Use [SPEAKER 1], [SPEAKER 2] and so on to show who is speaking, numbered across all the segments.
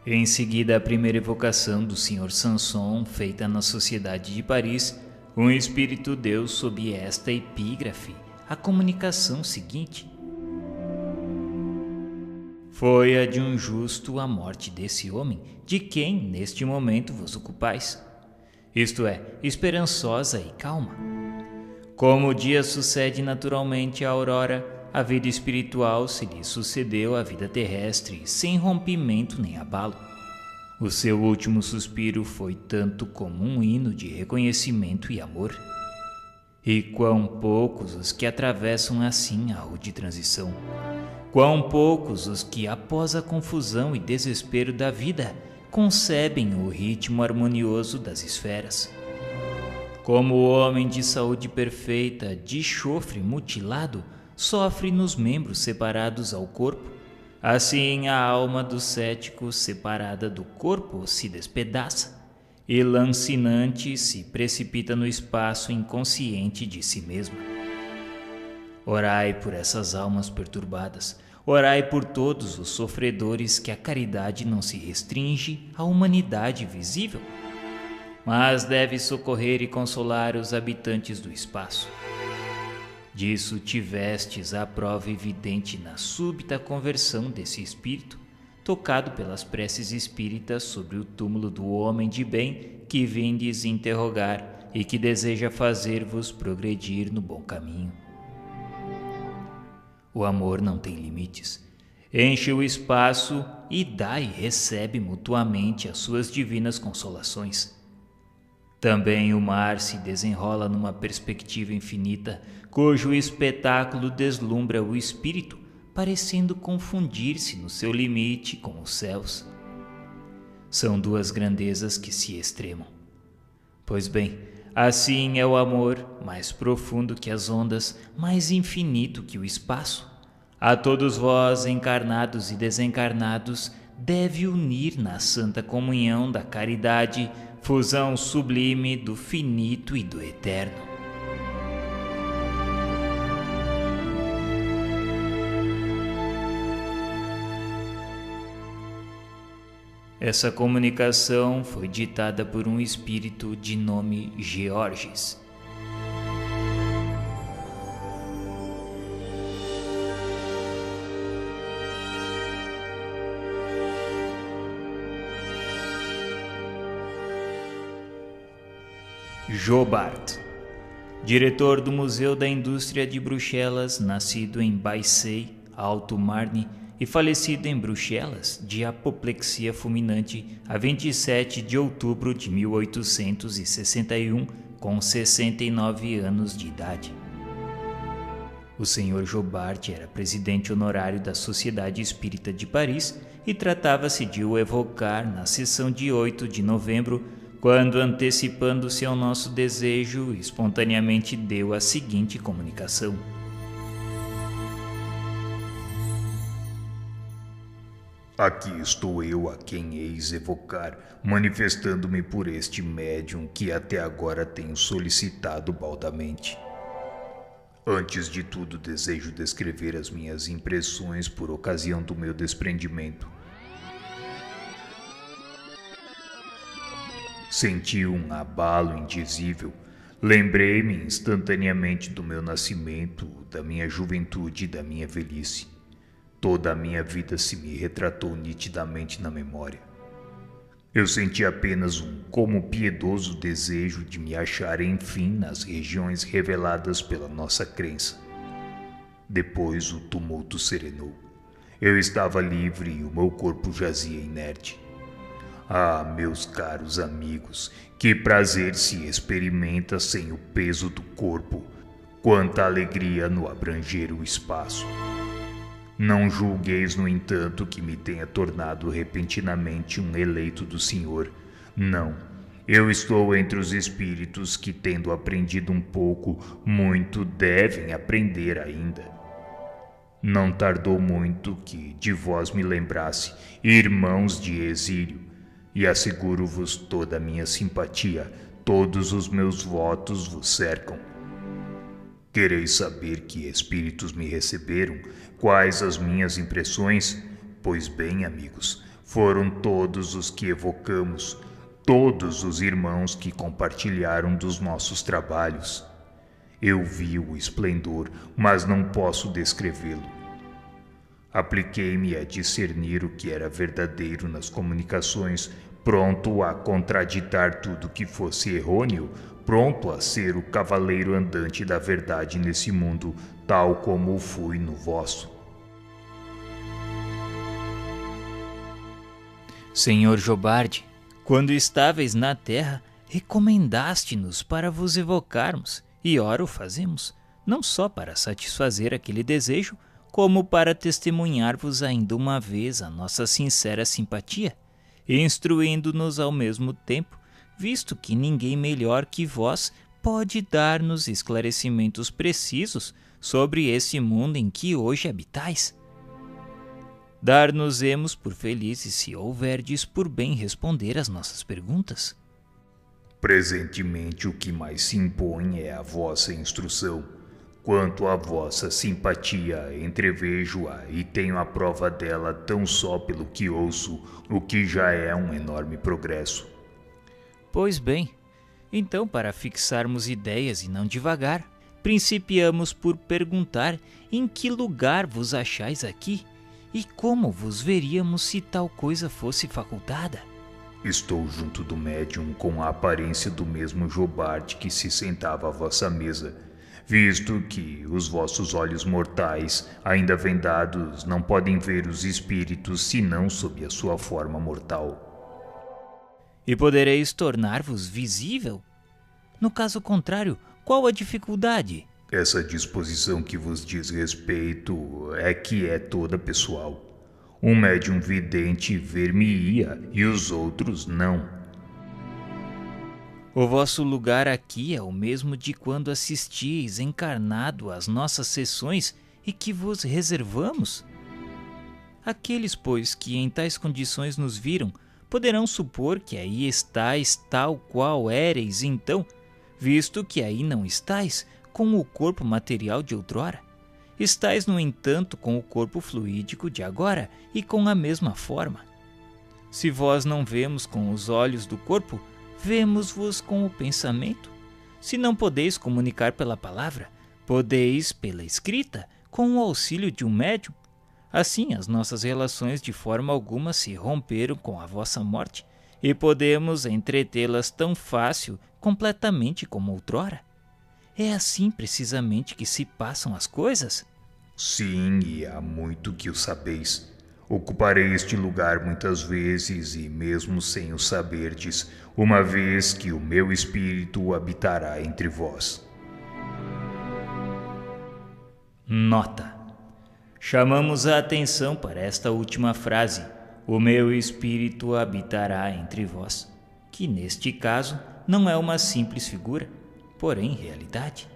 [SPEAKER 1] Em seguida, a primeira evocação do Sr. Sanson, feita na Sociedade de Paris, um espírito deu sob esta epígrafe a comunicação seguinte: foi a de um justo a morte desse homem, de quem, neste momento, vos ocupais. Isto é, esperançosa e calma. Como o dia sucede naturalmente à aurora, a vida espiritual se lhe sucedeu à vida terrestre, sem rompimento nem abalo. O seu último suspiro foi tanto como um hino de reconhecimento e amor. E quão poucos os que atravessam assim a rude transição. Quão poucos os que, após a confusão e desespero da vida, concebem o ritmo harmonioso das esferas. Como o homem de saúde perfeita, de chofre mutilado, sofre nos membros separados ao corpo, assim a alma do cético separada do corpo se despedaça e lancinante se precipita no espaço inconsciente de si mesma. Orai por essas almas perturbadas, orai por todos os sofredores que a caridade não se restringe à humanidade visível, mas deve socorrer e consolar os habitantes do espaço. Disso tivestes a prova evidente na súbita conversão desse espírito, tocado pelas preces espíritas sobre o túmulo do homem de bem que vindes interrogar e que deseja fazer-vos progredir no bom caminho. O amor não tem limites. Enche o espaço e dá e recebe mutuamente as suas divinas consolações. Também o mar se desenrola numa perspectiva infinita, cujo espetáculo deslumbra o espírito, parecendo confundir-se no seu limite com os céus. São duas grandezas que se extremam. Pois bem, assim é o amor, mais profundo que as ondas, mais infinito que o espaço. A todos vós, encarnados e desencarnados, deve unir na santa comunhão da caridade, fusão sublime do finito e do eterno. Essa comunicação foi ditada por um espírito de nome Georges. Jobart, diretor do Museu da Indústria de Bruxelas, nascido em Baissei, Alto Marne, e falecido em Bruxelas de apoplexia fulminante a 27 de outubro de 1861, com 69 anos de idade. O Sr. Jobart era presidente honorário da Sociedade Espírita de Paris e tratava-se de o evocar na sessão de 8 de novembro, quando, antecipando-se ao nosso desejo, espontaneamente deu a seguinte comunicação:
[SPEAKER 2] aqui estou eu a quem eis evocar, manifestando-me por este médium que até agora tenho solicitado baldamente. Antes de tudo, desejo descrever as minhas impressões por ocasião do meu desprendimento. Senti um abalo indizível. Lembrei-me instantaneamente do meu nascimento, da minha juventude e da minha velhice. Toda a minha vida se me retratou nitidamente na memória. Eu senti apenas um como piedoso desejo de me achar enfim nas regiões reveladas pela nossa crença. Depois o tumulto serenou. Eu estava livre e o meu corpo jazia inerte. Ah, meus caros amigos, que prazer se experimenta sem o peso do corpo, quanta alegria no abranger o espaço. Não julgueis, no entanto, que me tenha tornado repentinamente um eleito do Senhor. Não, eu estou entre os espíritos que, tendo aprendido um pouco, muito devem aprender ainda. Não tardou muito que de vós me lembrasse, irmãos de exílio, e asseguro-vos toda a minha simpatia, todos os meus votos vos cercam. Quereis saber que espíritos me receberam, quais as minhas impressões? Pois bem, amigos, Foram todos os que evocamos, todos os irmãos que compartilharam dos nossos trabalhos. Eu vi o esplendor, mas não posso descrevê-lo. Apliquei-me a discernir o que era verdadeiro nas comunicações, pronto a contraditar tudo que fosse errôneo, pronto a ser o cavaleiro andante da verdade nesse mundo, tal como o fui no vosso.
[SPEAKER 1] Senhor Jobard, quando estáveis na terra, recomendaste-nos para vos evocarmos, e ora o fazemos, não só para satisfazer aquele desejo, como para testemunhar-vos ainda uma vez a nossa sincera simpatia, instruindo-nos ao mesmo tempo, visto que ninguém melhor que vós pode dar-nos esclarecimentos precisos sobre esse mundo em que hoje habitais. Dar-nos-emos por felizes se houverdes por bem responder às nossas perguntas.
[SPEAKER 2] Presentemente o que mais se impõe é a vossa instrução. Quanto à vossa simpatia, entrevejo-a e tenho a prova dela tão só pelo que ouço, o que já é um enorme progresso.
[SPEAKER 1] Pois bem, então para fixarmos ideias e não divagar, principiamos por perguntar em que lugar vos achais aqui e como vos veríamos se tal coisa fosse facultada.
[SPEAKER 2] Estou junto do médium com a aparência do mesmo Jobard que se sentava à vossa mesa, visto que os vossos olhos mortais, ainda vendados, não podem ver os espíritos senão sob a sua forma mortal.
[SPEAKER 1] E podereis tornar-vos visível? No caso contrário, qual a dificuldade?
[SPEAKER 2] Essa disposição que vos diz respeito é que é toda pessoal. Um médium vidente ver-me-ia e os outros não.
[SPEAKER 1] O vosso lugar aqui é o mesmo de quando assistis encarnado às nossas sessões e que vos reservamos? Aqueles, pois, que em tais condições nos viram, poderão supor que aí estáis tal qual éreis então, visto que aí não estáis com o corpo material de outrora. Estais, no entanto, com o corpo fluídico de agora e com a mesma forma. Se vós não vemos com os olhos do corpo, vemos-vos com o pensamento. Se não podeis comunicar pela palavra, podeis pela escrita, com o auxílio de um médium. Assim, as nossas relações de forma alguma se romperam com a vossa morte, e podemos entretê-las tão fácil, completamente como outrora. É assim precisamente que se passam as coisas?
[SPEAKER 2] Sim, e há muito que o sabeis. Ocuparei este lugar muitas vezes, e mesmo sem o saberdes, uma vez que o meu espírito habitará entre vós.
[SPEAKER 1] Nota: chamamos a atenção para esta última frase, o meu espírito habitará entre vós, que neste caso não é uma simples figura, porém realidade.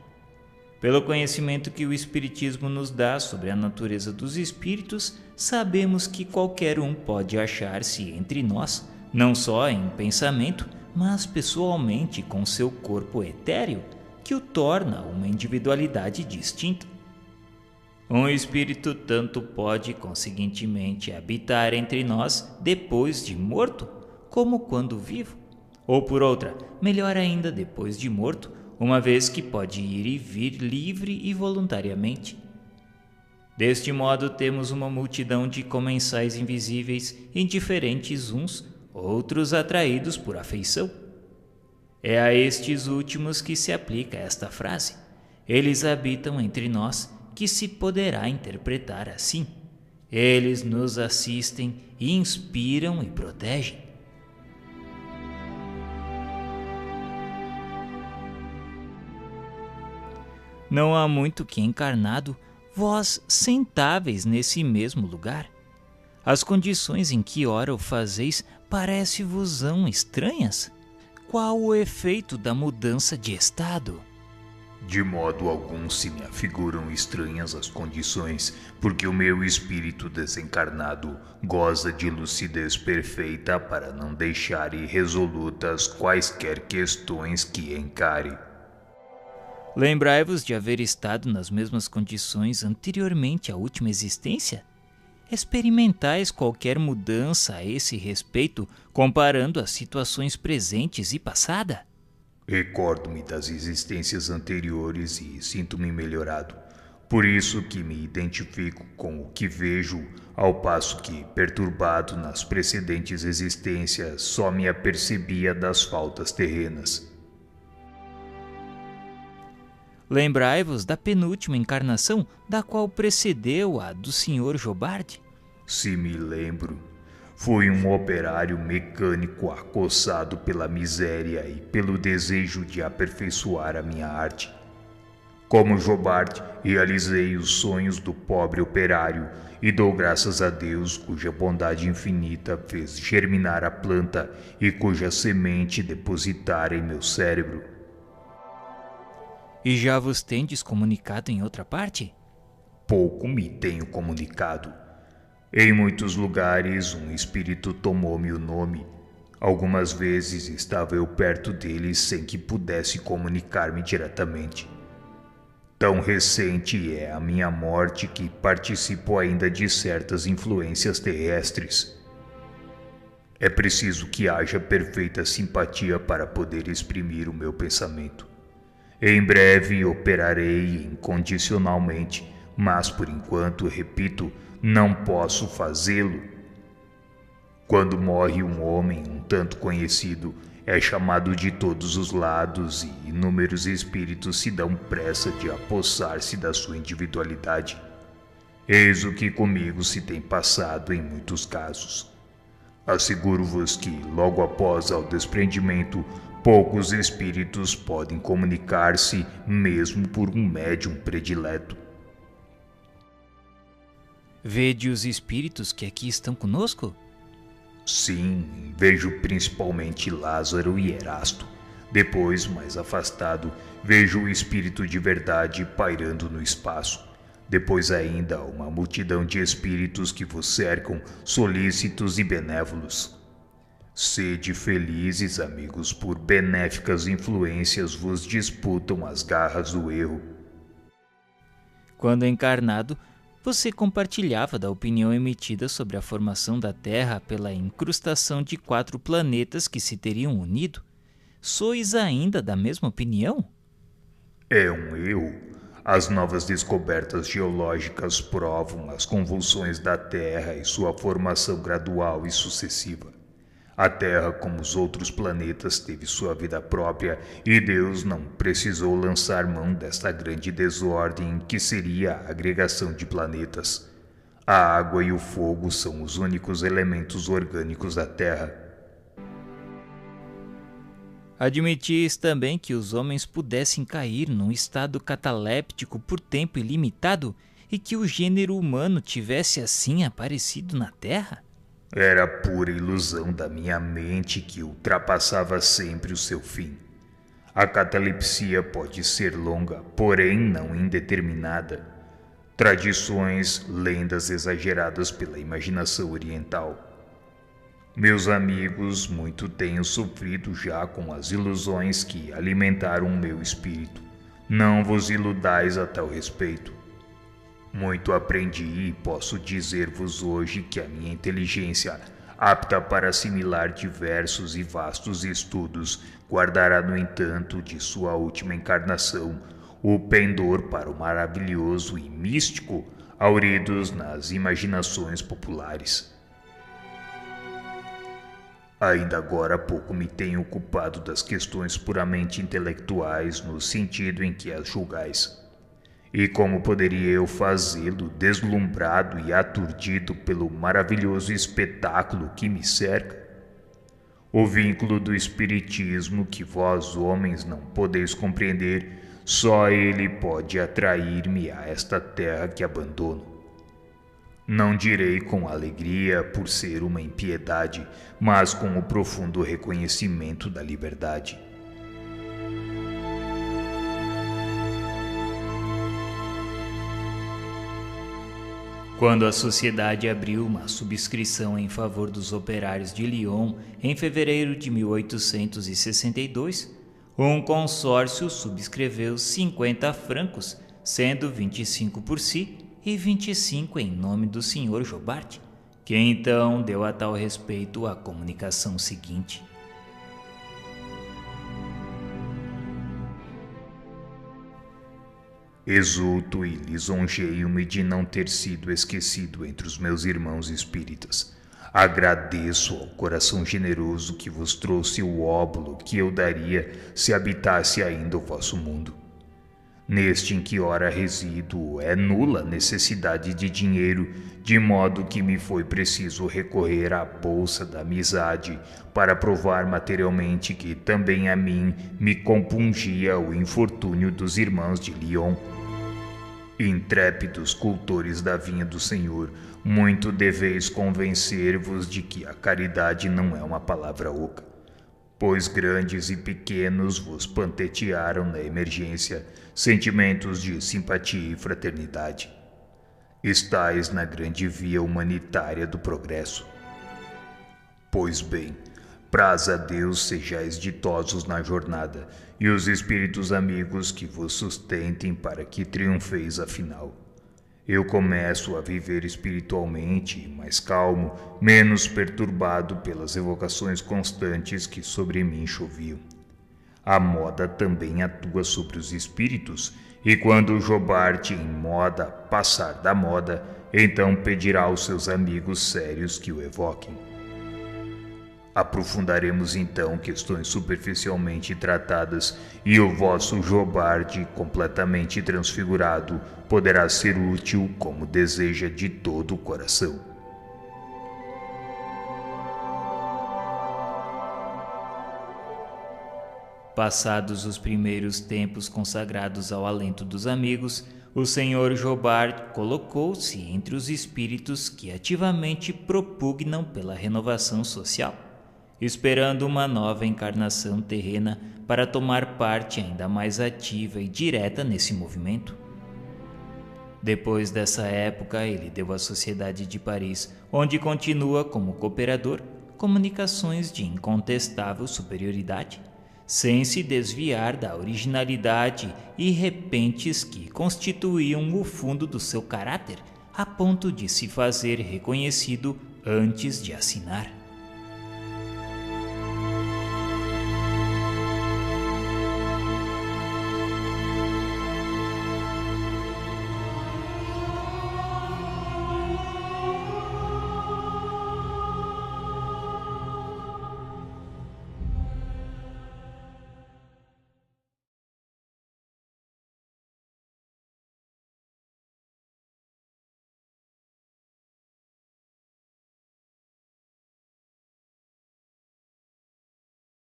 [SPEAKER 1] Pelo conhecimento que o Espiritismo nos dá sobre a natureza dos espíritos, sabemos que qualquer um pode achar-se entre nós, não só em pensamento, mas pessoalmente com seu corpo etéreo, que o torna uma individualidade distinta. Um espírito tanto pode, conseguintemente, habitar entre nós depois de morto, como quando vivo, ou por outra, melhor ainda depois de morto, uma vez que pode ir e vir livre e voluntariamente. Deste modo, temos uma multidão de comensais invisíveis, indiferentes uns, outros atraídos por afeição. É a estes últimos que se aplica esta frase. Eles habitam entre nós, que se poderá interpretar assim. Eles nos assistem, inspiram e protegem. Não há muito que encarnado, vós sentáveis nesse mesmo lugar. As condições em que ora o fazeis parece-vos-ão estranhas? Qual o efeito da mudança de estado?
[SPEAKER 2] De modo algum se me afiguram estranhas as condições, porque o meu espírito desencarnado goza de lucidez perfeita para não deixar irresolutas quaisquer questões que encare.
[SPEAKER 1] Lembrai-vos de haver estado nas mesmas condições anteriormente à última existência? experimentais qualquer mudança a esse respeito, comparando as situações presentes e passada?
[SPEAKER 2] Recordo-me das existências anteriores e sinto-me melhorado. Por isso que me identifico com o que vejo, ao passo que, perturbado nas precedentes existências, só me apercebia das faltas terrenas.
[SPEAKER 1] Lembrai-vos da penúltima encarnação, da qual precedeu a do Sr. Jobard?
[SPEAKER 2] Se me lembro, fui um operário mecânico acossado pela miséria e pelo desejo de aperfeiçoar a minha arte. Como Jobard, realizei os sonhos do pobre operário e dou graças a Deus, cuja bondade infinita fez germinar a planta e cuja semente depositar em meu cérebro.
[SPEAKER 1] E já vos tendes comunicado em outra parte?
[SPEAKER 2] Pouco me tenho comunicado. Em muitos lugares, um espírito tomou-me o nome. Algumas vezes estava eu perto dele sem que pudesse comunicar-me diretamente. Tão recente é a minha morte que participo ainda de certas influências terrestres. É preciso que haja perfeita simpatia para poder exprimir o meu pensamento. Em breve operarei incondicionalmente, mas por enquanto, repito, não posso fazê-lo. Quando morre um homem um tanto conhecido, é chamado de todos os lados e inúmeros espíritos se dão pressa de apossar-se da sua individualidade. Eis o que comigo se tem passado em muitos casos. Asseguro-vos que, logo após ao desprendimento, poucos espíritos podem comunicar-se mesmo por um médium predileto.
[SPEAKER 1] Vede os espíritos que aqui estão conosco?
[SPEAKER 2] Sim, vejo principalmente Lázaro e Erasto. Depois, mais afastado, vejo o espírito de verdade pairando no espaço. Depois ainda, uma multidão de espíritos que vos cercam, solícitos e benévolos. Sede felizes, amigos, por benéficas influências vos disputam as garras do erro.
[SPEAKER 1] Quando encarnado, você compartilhava da opinião emitida sobre a formação da Terra pela incrustação de 4 planetas que se teriam unido. Sois ainda da mesma opinião?
[SPEAKER 2] É um erro. As novas descobertas geológicas provam as convulsões da Terra e sua formação gradual e sucessiva. A Terra, como os outros planetas, teve sua vida própria e Deus não precisou lançar mão desta grande desordem que seria a agregação de planetas. A água e o fogo são os únicos elementos orgânicos da Terra.
[SPEAKER 1] Admitis também que os homens pudessem cair num estado cataléptico por tempo ilimitado e que o gênero humano tivesse assim aparecido na Terra?
[SPEAKER 2] Era pura ilusão da minha mente que ultrapassava sempre o seu fim. A catalepsia pode ser longa, porém não indeterminada. Tradições, lendas exageradas pela imaginação oriental. Meus amigos, muito tenho sofrido já com as ilusões que alimentaram meu espírito. Não vos iludais a tal respeito. Muito aprendi e posso dizer-vos hoje que a minha inteligência, apta para assimilar diversos e vastos estudos, guardará, no entanto, de sua última encarnação, o pendor para o maravilhoso e místico, hauridos nas imaginações populares. Ainda agora há pouco me tenho ocupado das questões puramente intelectuais no sentido em que as julgais. E como poderia eu fazê-lo deslumbrado e aturdido pelo maravilhoso espetáculo que me cerca? O vínculo do espiritismo que vós, homens, não podeis compreender, só ele pode atrair-me a esta terra que abandono. Não direi com alegria por ser uma impiedade, mas com o profundo reconhecimento da liberdade.
[SPEAKER 1] Quando a sociedade abriu uma subscrição em favor dos operários de Lyon em fevereiro de 1862, um consórcio subscreveu 50 francos, sendo 25 por si e 25 em nome do Sr. Jobart, que então deu a tal respeito a comunicação seguinte.
[SPEAKER 2] Exulto e lisonjeio-me de não ter sido esquecido entre os meus irmãos espíritas. Agradeço ao coração generoso que vos trouxe o óbolo que eu daria se habitasse ainda o vosso mundo. Neste em que ora resido, é nula a necessidade de dinheiro, de modo que me foi preciso recorrer à bolsa da amizade para provar materialmente que também a mim me compungia o infortúnio dos irmãos de Lyon. Intrépidos cultores da vinha do Senhor, muito deveis convencer-vos de que a caridade não é uma palavra oca, pois grandes e pequenos vos pantetearam na emergência sentimentos de simpatia e fraternidade. Estais na grande via humanitária do progresso. Pois bem, praz a Deus sejais ditosos na jornada, e os espíritos amigos que vos sustentem para que triunfeis afinal. Eu começo a viver espiritualmente mais calmo, menos perturbado pelas evocações constantes que sobre mim choviam. A moda também atua sobre os espíritos, e quando Jobart em moda passar da moda, então pedirá aos seus amigos sérios que o evoquem. Aprofundaremos então questões superficialmente tratadas, e o vosso Jobart, completamente transfigurado, poderá ser útil como deseja de todo o coração.
[SPEAKER 1] Passados os primeiros tempos consagrados ao alento dos amigos, o Sr. Jobart colocou-se entre os espíritos que ativamente propugnam pela renovação social, esperando uma nova encarnação terrena para tomar parte ainda mais ativa e direta nesse movimento. Depois dessa época, ele deu à Sociedade de Paris, onde continua como cooperador, comunicações de incontestável superioridade, sem se desviar da originalidade e repentes que constituíam o fundo do seu caráter, a ponto de se fazer reconhecido antes de assinar.